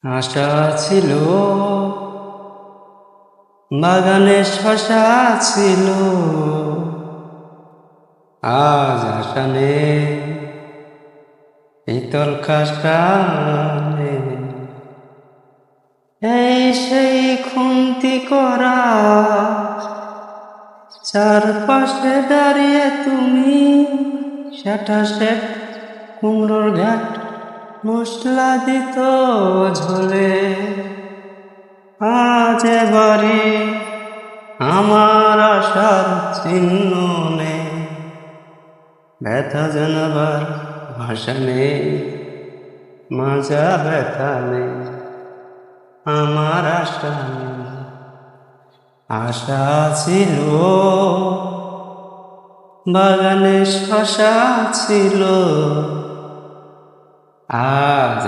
আশা ছিল বাগানে শশা ছিল, আজ আশা নেই শীতল কাশানে। এই সেই খুন্তি করা চারপাশে দাঁড়িয়ে তুমি, সেটা সেট কুমড়োর ঘাট মশলা দিত ঝোলে। আজ এবারে আমার আশার চিহ্ন নেই, ব্যথা জানাবার ভাষা নেই, মাজা ব্যথা নেই, আমার আশা নেই। আশা ছিল বাগানে শশা ছিল, আজ